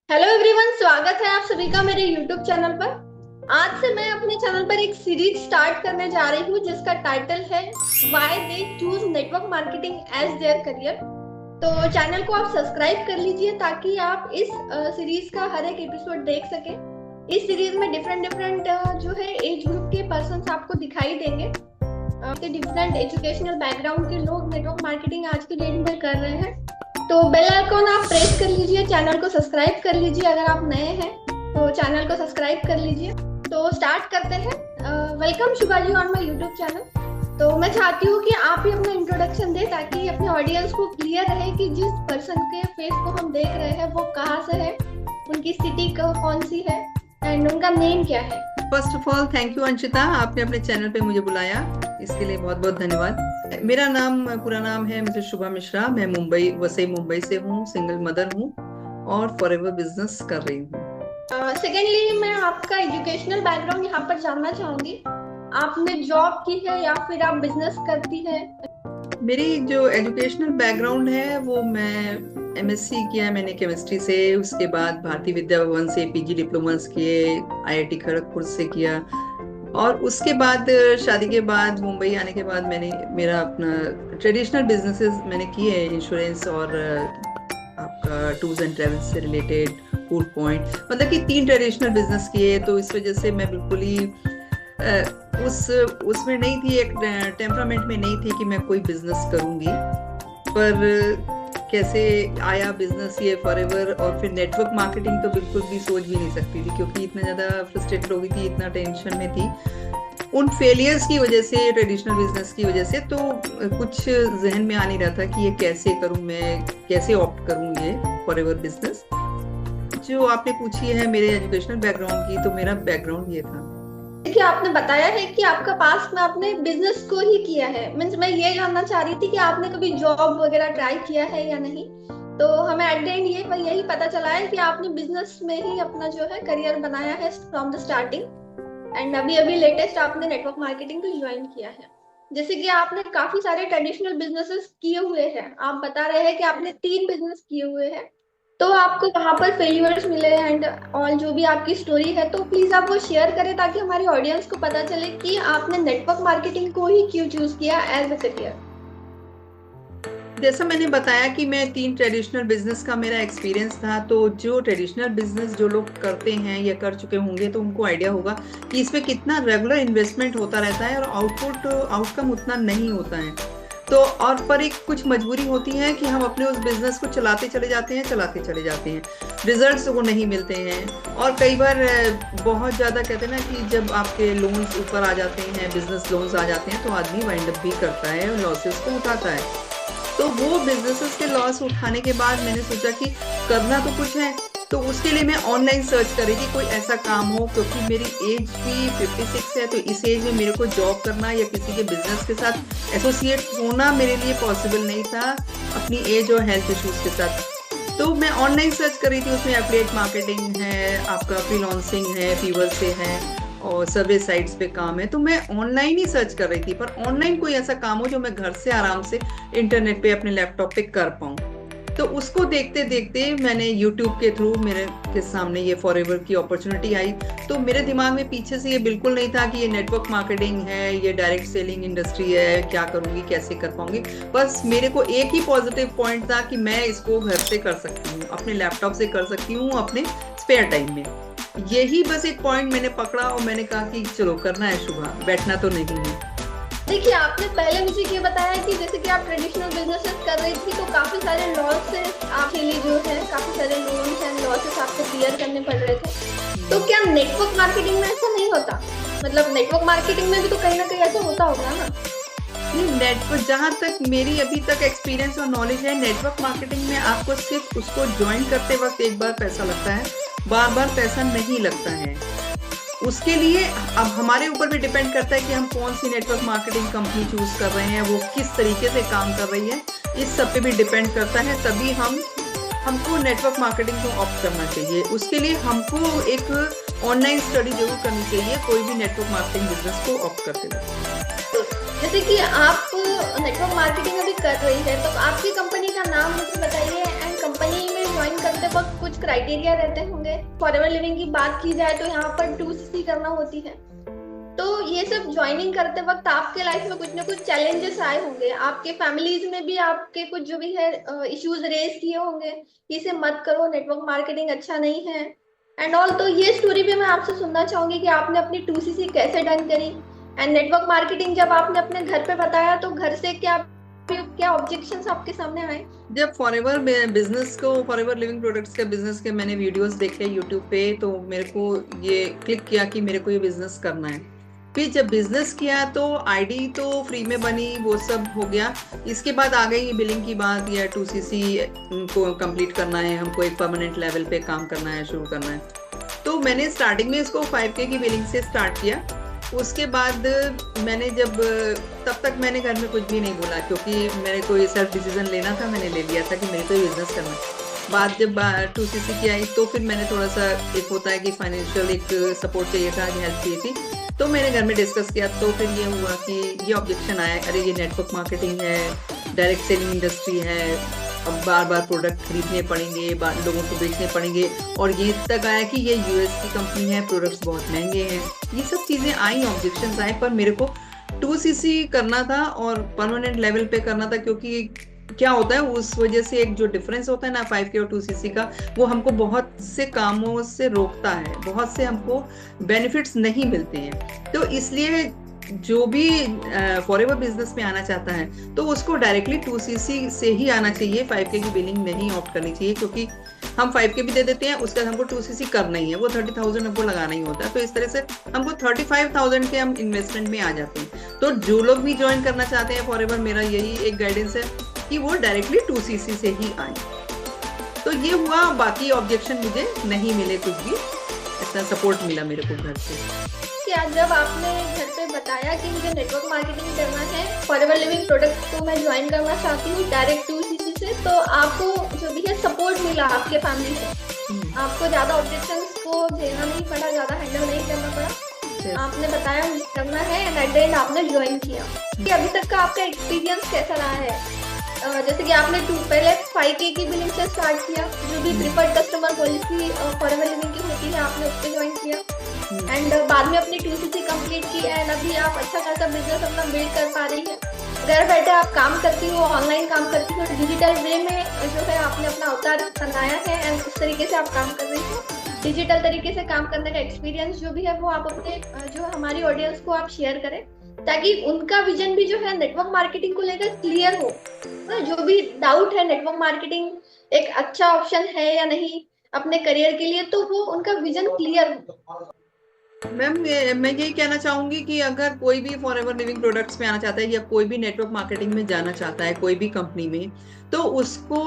Hello everyone, स्वागत है आप सभी का मेरे यूट्यूब चैनल पर। आज से मैं अपने चैनल पर एक सीरीज स्टार्ट करने जा रही हूँ जिसका टाइटल है why they choose network marketing as their career. तो चैनल को आप सब्सक्राइब कर लीजिए ताकि आप इस सीरीज का हर एक एपिसोड देख सकें। इस सीरीज में डिफरेंट डिफरेंट जो है एज ग्रुप के पर्सन्स आपको दिखाई देंगे। डिफरेंट एजुकेशनल बैकग्राउंड के लोग नेटवर्क मार्केटिंग आज की डेट में कर रहे हैं। तो बेल आइकॉन आप प्रेस कर लीजिए, चैनल को सब्सक्राइब कर लीजिए। अगर आप नए हैं तो चैनल को सब्सक्राइब कर लीजिए। तो स्टार्ट करते हैं। Welcome Shubha ji on my YouTube channel. तो मैं चाहती हूँ कि आप ही अपना इंट्रोडक्शन दें ताकि अपने ऑडियंस को क्लियर रहे कि जिस पर्सन के फेस को हम देख रहे हैं वो कहाँ से है, उनकी सिटी कौन सी है एंड उनका नेम क्या है। First of all thank you Anshita, आपने अपने चैनल पे मुझे बुलाया, इसके लिए बहुत बहुत धन्यवाद। मेरा पूरा नाम है मिसेस शुभा मिश्रा। मैं वसई मुंबई से हूँ, सिंगल मदर हूँ और फॉरएवर बिजनेस कर रही हूँ। सेकेंडली, मैं आपका एजुकेशनल बैकग्राउंड यहाँ पर जानना चाहूंगी। आपने जॉब की है या फिर आप बिजनेस करती है? मेरी जो एजुकेशनल बैकग्राउंड है वो मैं एमएससी किया मैंने केमिस्ट्री से, उसके बाद भारतीय विद्या भवन से पीजी डिप्लोमास किए, आईआईटी खड़गपुर से किया और उसके बाद शादी के बाद मुंबई आने के बाद मैंने मेरा अपना ट्रेडिशनल बिजनेसेस मैंने किए हैं, इंश्योरेंस और आपका टूर्स एंड ट्रेवल्स से रिलेटेड, फूड पॉइंट, मतलब कि 3 ट्रेडिशनल बिजनेस किए। तो इस वजह से मैं बिल्कुल ही उसमें नहीं थी, एक टेम्परामेंट में नहीं थी कि मैं कोई बिजनेस करूंगी। पर कैसे आया बिजनेस ये फॉरएवर और फिर नेटवर्क मार्केटिंग, तो बिल्कुल भी सोच भी नहीं सकती थी क्योंकि इतना ज्यादा फ्रस्ट्रेटेड हो गई थी, इतना टेंशन में थी उन फेलियर्स की वजह से, ट्रेडिशनल बिजनेस की वजह से। तो कुछ जहन में आ नहीं रहा था कि ये कैसे करूं, मैं कैसे ऑप्ट करूं ये फॉरएवर बिजनेस। जो आपने पूछी है मेरे एजुकेशनल बैकग्राउंड की, तो मेरा बैकग्राउंड ये था। देखिए, आपने बताया है कि आपका पास में आपने बिजनेस को ही किया है। मीन्स मैं ये जानना चाह रही थी कि आपने कभी जॉब वगैरह ट्राई किया है या नहीं। तो हमें एट द एंड यही पता चला है कि आपने बिजनेस में ही अपना जो है करियर बनाया है फ्रॉम द स्टार्टिंग एंड अभी अभी लेटेस्ट आपने नेटवर्क मार्केटिंग को ज्वाइन किया है। जैसे कि आपने काफी सारे ट्रेडिशनल बिजनेसेस किए हुए हैं, आप बता रहे हैं कि आपने 3 बिजनेस किए हुए हैं। तो आपको वहां पर फेल्यूर्स मिले एंड ऑल, जो भी आपकी स्टोरी है, तो प्लीज आप वो शेयर करें ताकि हमारी ऑडियंस को पता चले कि आपने नेटवर्क मार्केटिंग को ही क्यों चूज किया एज अ करियर। जैसा मैंने बताया कि मैं 3 ट्रेडिशनल बिजनेस का मेरा एक्सपीरियंस था। तो जो ट्रेडिशनल बिजनेस जो लोग करते हैं या कर चुके होंगे तो उनको आइडिया होगा कि इसमें कितना रेगुलर इन्वेस्टमेंट होता रहता है और आउटकम उतना नहीं होता है। तो और पर एक कुछ मजबूरी होती है कि हम अपने उस बिजनेस को चलाते चले जाते हैं, रिजल्ट्स वो नहीं मिलते हैं। और कई बार बहुत ज़्यादा कहते हैं ना कि जब आपके लोन्स ऊपर आ जाते हैं, बिजनेस लोन्स आ जाते हैं, तो आदमी वाइंड अप भी करता है और लॉसेस को उठाता है। तो वो बिजनेसेस के लॉस उठाने के बाद मैंने सोचा कि करना तो कुछ है, तो उसके लिए मैं ऑनलाइन सर्च करी कि कोई ऐसा काम हो, क्योंकि मेरी एज भी 56 है। तो इस एज में मेरे को जॉब करना या किसी के बिजनेस के साथ एसोसिएट होना मेरे लिए पॉसिबल नहीं था अपनी एज और हेल्थ इश्यूज के साथ। तो मैं ऑनलाइन सर्च कर रही थी, उसमें एफिलिएट मार्केटिंग है, आपका फ्रीलांसिंग है, फीवर से है और सर्वे साइट्स पे काम है। तो मैं ऑनलाइन ही सर्च कर रही थी, पर ऑनलाइन कोई ऐसा काम हो जो मैं घर से आराम से इंटरनेट पे अपने लैपटॉप पे कर पाऊँ। तो उसको देखते देखते मैंने YouTube के थ्रू मेरे के सामने ये फॉरएवर की अपॉर्चुनिटी आई। तो मेरे दिमाग में पीछे से ये बिल्कुल नहीं था कि ये नेटवर्क मार्केटिंग है, ये डायरेक्ट सेलिंग इंडस्ट्री है, क्या करूंगी, कैसे कर पाऊंगी। बस मेरे को एक ही पॉजिटिव पॉइंट था कि मैं इसको घर से कर सकती हूँ, अपने लैपटॉप से कर सकती हूँ, अपने स्पेयर टाइम में। यही बस एक पॉइंट मैंने पकड़ा और मैंने कहा कि चलो करना है शुभा, बैठना तो नहीं है। देखिए, आपने पहले मुझे ये बताया कि जैसे कि आप ट्रेडिशनल बिजनेसेस कर रही थी तो काफी सारे लॉसेस आपके लिए जो है, काफी सारे लोन्स एंड लॉसेस आपको क्लियर करने पड़ रहे थे। तो क्या नेटवर्क मार्केटिंग में ऐसा नहीं होता? मतलब नेटवर्क मार्केटिंग में भी तो कहीं ना कहीं ऐसा होता होगा ना? नेटवर्क, जहाँ तक मेरी अभी तक एक्सपीरियंस और नॉलेज है, नेटवर्क मार्केटिंग में आपको सिर्फ उसको ज्वाइन करते वक्त एक बार पैसा लगता है, बार बार पैसा नहीं लगता है। उसके लिए अब हमारे ऊपर भी डिपेंड करता है कि हम कौन सी नेटवर्क मार्केटिंग कंपनी चूज कर रहे हैं, वो किस तरीके से काम कर रही है, इस सब पे भी डिपेंड करता है। तभी हमको नेटवर्क मार्केटिंग को ऑप्ट करना चाहिए। उसके लिए हमको एक ऑनलाइन स्टडी जरूर करनी चाहिए कोई भी नेटवर्क मार्केटिंग बिजनेस को ऑप्ट करते हुए। जैसे कि आप नेटवर्क मार्केटिंग अभी कर रही है, तो आपकी कंपनी का नाम मुझे बताइए एंड कंपनी में ज्वाइन करते वक्त कुछ क्राइटेरिया रहते होंगे। फॉरएवर लिविंग की बात की जाए तो यहाँ पर 2CC करना होती है। तो ये सब ज्वाइनिंग करते वक्त आपके लाइफ में कुछ ना कुछ चैलेंजेस आए होंगे, आपके फैमिलीज में भी आपके कुछ जो भी है इश्यूज रेज किए होंगे कि इसे मत करो, नेटवर्क मार्केटिंग अच्छा नहीं है एंड ऑल। तो ये स्टोरी भी मैं आपसे सुनना चाहूंगी कि आपने अपनी 2CC कैसे डन करी एंड नेटवर्क मार्केटिंग जब आपने अपने घर पे बताया तो घर से क्या ऑब्जेक्शंस आपके सामने आए? जब फॉरएवर बिजनेस को, फॉरएवर लिविंग प्रोडक्ट्स के बिजनेस के मैंने वीडियोस देखे यूट्यूब पे, तो मेरे को ये क्लिक किया कि मेरे को ये बिजनेस करना है। फिर जब बिजनेस किया तो आईडी तो फ्री में बनी, वो सब हो गया। इसके बाद आ गई बिलिंग की बात, या 2CC को कंप्लीट करना है, हमको एक परमानेंट लेवल पे काम करना है, शुरू करना है। तो मैंने स्टार्टिंग में इसको 5K की बिलिंग से स्टार्ट किया। उसके बाद मैंने तब तक मैंने घर में कुछ भी नहीं बोला, क्योंकि मेरे को ये सेल्फ डिसीजन लेना था, मैंने ले लिया था कि मेरे को बिजनेस करना है। बात जब 2CC की आई तो फिर मैंने थोड़ा सा, एक होता है कि फाइनेंशियल एक सपोर्ट चाहिए था, हेल्प चाहिए थी, तो मैंने घर में डिस्कस किया। तो फिर ये हुआ कि ये ऑब्जेक्शन आया, अरे ये नेटवर्क मार्केटिंग है, डायरेक्ट सेलिंग इंडस्ट्री है, अब बार बार प्रोडक्ट खरीदने पड़ेंगे, लोगों को बेचने पड़ेंगे, और ये तक आया कि ये US की कंपनी है, प्रोडक्ट्स बहुत महंगे हैं। ये सब चीज़ें आई, ऑब्जेक्शंस आए, पर मेरे को 2CC करना था और परमानेंट लेवल पे करना था, क्योंकि क्या होता है उस वजह से एक जो डिफरेंस होता है ना 5K और 2CC का, वो हमको बहुत से कामों से रोकता है, बहुत से हमको बेनिफिट्स नहीं मिलते हैं। तो इसलिए जो भी फॉरएवर बिजनेस में आना चाहता है तो उसको डायरेक्टली 2CC से ही आना चाहिए, 5K की बिलिंग नहीं ऑप्ट करनी चाहिए, क्योंकि हम 5K भी दे देते हैं, उसके बाद हमको 2CC करना ही है, वो 30,000 हमको लगाना ही होता है। तो इस तरह से हमको 35,000 के हम इन्वेस्टमेंट में आ जाते हैं। तो जो लोग भी ज्वाइन करना चाहते हैं फॉरएवर, मेरा यही एक गाइडेंस है कि वो डायरेक्टली 2CC से ही आए। तो ये हुआ, बाकी ऑब्जेक्शन मुझे नहीं मिले, कुछ भी ऐसा सपोर्ट मिला मेरे को घर से। क्या जब आपने घर पे बताया कि मुझे नेटवर्क मार्केटिंग करना है, फॉरएवर लिविंग प्रोडक्ट को मैं ज्वाइन करना चाहती हूँ डायरेक्ट 2CC से, तो आपको जो भी है सपोर्ट मिला आपके फैमिली से? आपको ज्यादा ऑब्जेक्शंस को झेलना नहीं पड़ा, ज्यादा हैंडल नहीं करना पड़ा, आपने बताया मुझे करना है एंड एट द एंड आपने ज्वाइन किया। कि अभी तक का आपका एक्सपीरियंस कैसा रहा है? जैसे कि आपने पहले 5K की बिलिंग से स्टार्ट किया, जो भी preferred customer policy forever living की होती है आपने उस पर ज्वाइन किया, एंड बाद में अपनी 2CC कंप्लीट की, एंड अभी आप अच्छा खासा बिजनेस अपना बिल्ड कर पा रही है। घर बैठे आप काम करती हो, ऑनलाइन काम करती हो, डिजिटल वे में जो है आपने अपना अवतार बनाया है एंड उस तरीके से आप काम कर रही हो। डिजिटल तरीके से काम करने का एक्सपीरियंस जो भी है वो आप अपने जो हमारी ऑडियंस को आप शेयर करें, ताकि उनका विजन भी जो है नेटवर्क मार्केटिंग को लेकर क्लियर हो। जो भी डाउट है नेटवर्क मार्केटिंग एक अच्छा ऑप्शन है या नहीं अपने करियर के लिए, तो वो उनका विजन क्लियर हो। मैम मैं यही कहना चाहूंगी कि अगर कोई भी फॉरएवर लिविंग प्रोडक्ट्स में आना चाहता है, या कोई भी नेटवर्क मार्केटिंग में जाना चाहता है, कोई भी कंपनी में, तो उसको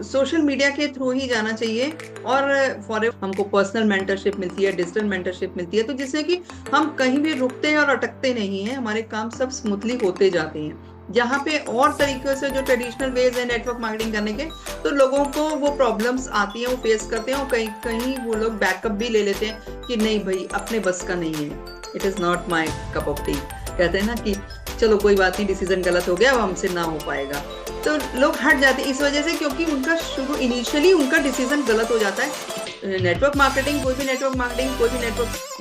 सोशल मीडिया के थ्रू ही जाना चाहिए। और फॉरएवर हमको पर्सनल मेंटरशिप मिलती है, डिजिटल मेंटरशिप मिलती है, तो जिससे कि हम कहीं भी रुकते हैं और अटकते नहीं हैं, हमारे काम सब स्मूथली होते जाते हैं। जहाँ पे और तरीके से जो ट्रेडिशनल वेज है नेटवर्क मार्केटिंग करने के, तो लोगों को वो प्रॉब्लम्स आती हैं, वो फेस करते हैं, और कहीं कहीं वो लोग बैकअप भी ले लेते हैं कि नहीं भाई अपने बस का नहीं है, it is not my cup of T. कहते हैं ना कि चलो कोई बात नहीं, डिसीजन गलत हो गया, अब हमसे ना हो पाएगा, तो लोग हट जाते हैं इस वजह से, क्योंकि उनका शुरू इनिशियली उनका डिसीजन गलत हो जाता है। नेटवर्क मार्केटिंग, कोई भी नेटवर्क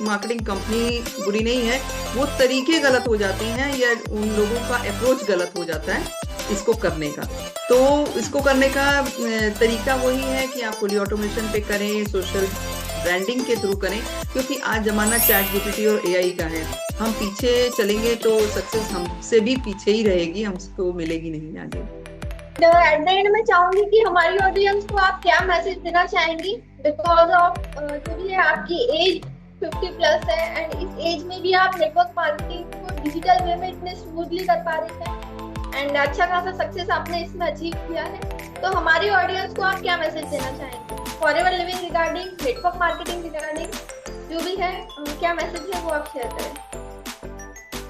मार्केटिंग कंपनी बुरी नहीं है, वो तरीके गलत हो जाते हैं, या उन लोगों का अप्रोच गलत हो जाता है इसको करने का। तो इसको करने का तरीका वही है कि आप फुली ऑटोमेशन पे करें, सोशल ब्रांडिंग के थ्रू करें, क्योंकि आज जमाना ChatGPT और AI का है। हम पीछे चलेंगे तो सक्सेस हमसे भी पीछे ही रहेगी, हमको मिलेगी नहीं आगे। एट द एंड मैं चाहूंगी कि हमारी ऑडियंस को आप क्या मैसेज देना चाहेंगी, बिकॉज ऑफ जो भी है आपकी एज 50+ है एंड इस एज में भी आप नेटवर्क मार्केटिंग को डिजिटल वे में इतने स्मूथली कर पा रहे हैं एंड अच्छा खासा सक्सेस आपने इसमें अचीव किया है। तो हमारी ऑडियंस को आप क्या मैसेज देना चाहेंगे forever living regarding, network marketing regarding, जो भी है क्या मैसेज है वो आप शेयर करें?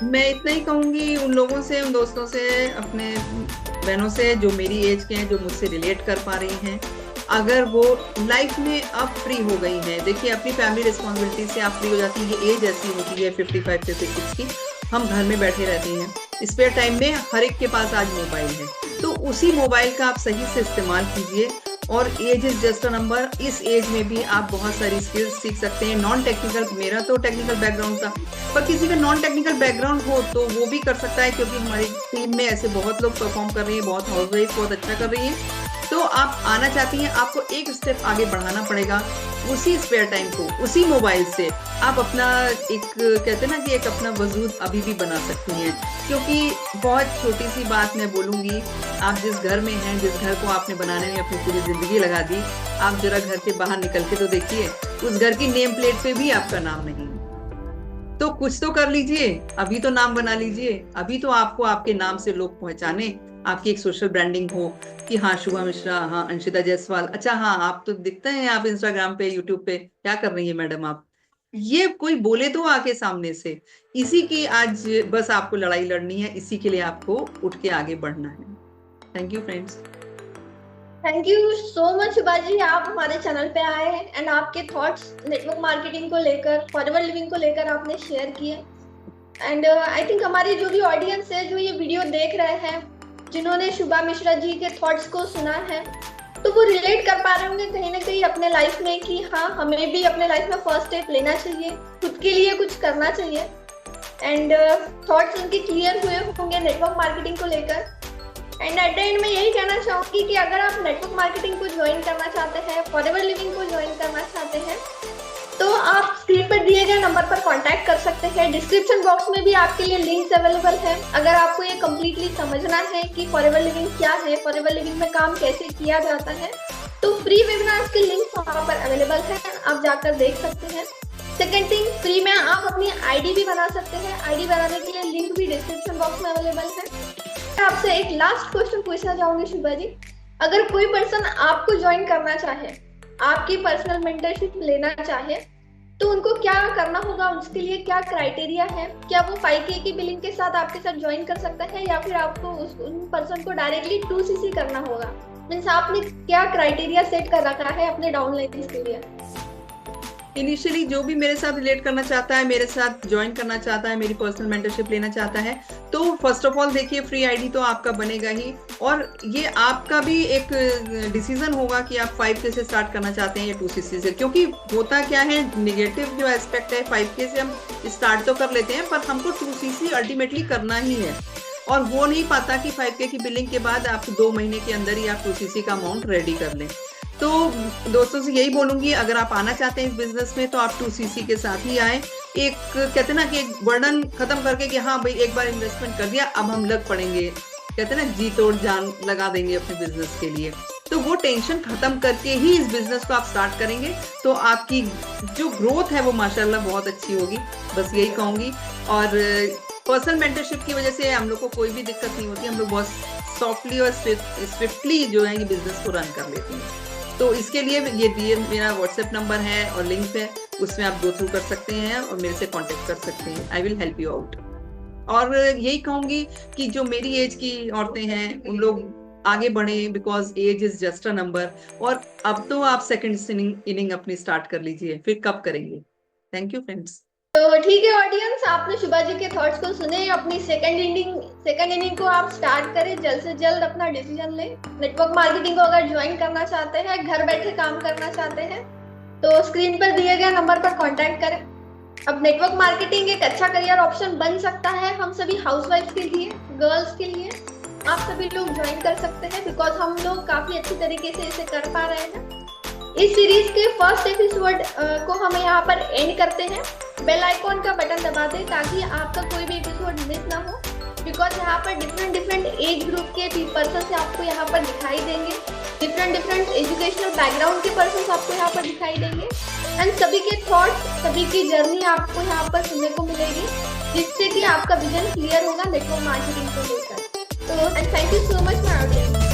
मैं इतना ही कहूंगी उन लोगों से, उन दोस्तों से, अपने बहनों से जो मेरी एज के हैं, जो मुझसे रिलेट कर पा रही हैं, अगर वो लाइफ में अब फ्री हो गई हैं, देखिए अपनी फैमिली रिस्पॉन्सिबिलिटी से आप फ्री हो जाती है। ये एज ऐसी होती है 55-56 की, हम घर में बैठे रहते हैं। स्पेयर टाइम में हर एक के पास आज मोबाइल है, तो उसी मोबाइल का आप सही से इस्तेमाल कीजिए और age is just a number. इस एज में भी आप बहुत सारी स्किल्स सीख सकते हैं। नॉन टेक्निकल, मेरा तो टेक्निकल बैकग्राउंड था, पर किसी का नॉन टेक्निकल बैकग्राउंड हो तो वो भी कर सकता है, क्योंकि हमारी टीम में ऐसे बहुत लोग परफॉर्म कर रही हैं, बहुत हाउसवाइफ बहुत अच्छा कर रही हैं। तो आप आना चाहती हैं, आपको एक स्टेप आगे बढ़ाना पड़ेगा। उसी स्पेयर टाइम को, उसी मोबाइल से आप अपना एक, कहते हैं ना कि एक अपना वजूद अभी भी बना सकती हैं। क्योंकि बहुत छोटी सी बात मैं बोलूंगी, आप जिस घर में हैं, जिस घर को आपने बनाने में अपनी पूरी जिंदगी लगा दी, आप जरा घर के बाहर निकल के तो देखिए, उस घर की नेम प्लेट पे भी आपका नाम नहीं है। तो कुछ तो कर लीजिए, अभी तो नाम बना लीजिए। अभी तो आपको आपके नाम से लोग पहचाने, आपकी एक सोशल ब्रांडिंग हो कि हाँ शुभा मिश्रा, हाँ अंशिता जायसवाल, अच्छा हाँ आप तो दिखते हैं, आप इंस्टाग्राम पे, यूट्यूब पे क्या कर रही है मैडम आप, ये कोई बोले तो आके सामने से। इसी की आज बस आपको लड़ाई लड़नी है, इसी के लिए आपको उठ के आगे बढ़ना है। Thank you friends. Thank you so much Shubha ji, आप हमारे चैनल पे आए हैं एंड आपके थॉट्स नेटवर्क मार्केटिंग को लेकर, फॉरएवर लिविंग को लेकर आपने शेयर किए। एंड आई थिंक हमारी जो भी ऑडियंस है, जो ये वीडियो देख रहे हैं, जिन्होंने शुभा मिश्रा जी के थॉट्स को सुना है, तो वो रिलेट कर पा रहे होंगे कहीं ना कहीं अपने लाइफ में कि हाँ हमें भी अपने लाइफ में फर्स्ट स्टेप लेना चाहिए, खुद के लिए कुछ करना चाहिए। एंड थॉट्स उनके क्लियर हुए होंगे नेटवर्क मार्केटिंग को लेकर। एंड एट द एंड मैं यही कहना चाहूंगी कि अगर आप नेटवर्क मार्केटिंग को ज्वाइन करना चाहते हैं, फॉरएवर लिविंग को ज्वाइन करना चाहते हैं, तो आप स्क्रीन पर दिए गए नंबर पर कांटेक्ट कर सकते हैं। डिस्क्रिप्शन बॉक्स में भी आपके लिए लिंक्स अवेलेबल है। अगर आपको ये कम्प्लीटली समझना है कि फॉरएवर लिविंग क्या है, फॉरएवर लिविंग में काम कैसे किया जाता है, तो फ्री वेबिनार्स के लिंक वहाँ पर अवेलेबल है, आप जाकर देख सकते हैं। सेकेंड थिंग, फ्री में आप अपनी आईडी भी बना सकते हैं। आईडी बनाने के लिए लिंक भी डिस्क्रिप्शन बॉक्स में अवेलेबल है। मैं आपसे एक लास्ट क्वेश्चन पूछना चाहूंगी शुभा जी, अगर कोई पर्सन आपको ज्वाइन करना चाहे, आपकी पर्सनल मेंटरशिप लेना चाहे, तो उनको क्या करना होगा, उसके लिए क्या क्राइटेरिया है? क्या वो 5K की बिलिंग के साथ आपके साथ ज्वाइन कर सकता है, या फिर आपको उन पर्सन को डायरेक्टली 2CC करना होगा? मीन्स आपने क्या क्राइटेरिया सेट कर रखा है अपने डाउनलाइन के लिए? इनिशियली जो भी मेरे साथ रिलेट करना चाहता है, मेरे साथ ज्वाइन करना चाहता है, मेरी पर्सनल मेंटरशिप लेना चाहता है, तो फर्स्ट ऑफ ऑल देखिए फ्री आईडी तो आपका बनेगा ही, और ये आपका भी एक डिसीजन होगा कि आप 5K से स्टार्ट करना चाहते हैं या 2CC से। क्योंकि होता क्या है, निगेटिव जो एस्पेक्ट है, 5K से हम स्टार्ट तो कर लेते हैं, पर हमको 2CC अल्टीमेटली करना ही है, और वो नहीं पाता कि 5K की बिलिंग के बाद आप 2 महीने के अंदर ही आप 2CC का अमाउंट रेडी कर लें। तो दोस्तों से यही बोलूंगी, अगर आप आना चाहते हैं इस बिजनेस में तो आप 2CC के साथ ही आए। एक कहते हैं ना कि एक वर्णन खत्म करके कि हाँ भाई एक बार इन्वेस्टमेंट कर दिया, अब हम लग पड़ेंगे, कहते हैं ना जी तोड़ जान लगा देंगे अपने बिजनेस के लिए, तो वो टेंशन खत्म करके ही इस बिजनेस को आप स्टार्ट करेंगे तो आपकी जो ग्रोथ है वो माशाल्लाह बहुत अच्छी होगी। बस यही कहूंगी। और पर्सनल मेंटरशिप की वजह से हम लोग को कोई भी दिक्कत नहीं होती, हम लोग बहुत सॉफ्टली और स्विफ्टली जो है ये बिजनेस को रन कर लेते हैं। तो इसके लिए ये दिए मेरा व्हाट्सएप नंबर है और लिंक है, उसमें आप गो थ्रू कर सकते हैं और मेरे से कांटेक्ट कर सकते हैं। I will help you out. और यही कहूंगी कि जो मेरी एज की औरतें हैं उन लोग आगे बढ़े, because age is just a number. और अब तो आप सेकंड इनिंग अपनी स्टार्ट कर लीजिए, फिर कब करेंगे। Thank you friends. तो ठीक है ऑडियंस, आपने शुभा जी के थॉट्स को सुने। अपनी सेकंड इनिंग को आप स्टार्ट करें, जल्द से जल्द अपना डिसीजन लें। नेटवर्क मार्केटिंग को अगर ज्वाइन करना चाहते हैं, घर बैठे काम करना चाहते हैं, तो स्क्रीन पर दिए गए नंबर पर कांटेक्ट करें। अब नेटवर्क मार्केटिंग एक अच्छा करियर ऑप्शन बन सकता है हम सभी हाउसवाइफ के लिए, गर्ल्स के लिए। आप सभी लोग ज्वाइन कर सकते हैं, बिकॉज हम लोग काफी अच्छी तरीके से इसे कर पा रहे हैं। इस सीरीज के फर्स्ट एपिसोड को हम यहाँ पर एंड करते हैं। बेल आइकॉन का बटन दबा दें ताकि आपका कोई भी एपिसोड मिस ना हो, बिकॉज यहाँ पर डिफरेंट एज ग्रुप के पर्सन आपको यहाँ पर दिखाई देंगे, डिफरेंट एजुकेशनल बैकग्राउंड के पर्सन आपको यहाँ पर दिखाई देंगे, एंड सभी के थॉट्स, सभी की जर्नी आपको यहाँ पर सुनने को मिलेगी, जिससे कि आपका विजन क्लियर होगा नेटवर्क मार्केटिंग को लेकर। तो thank you so much my audience.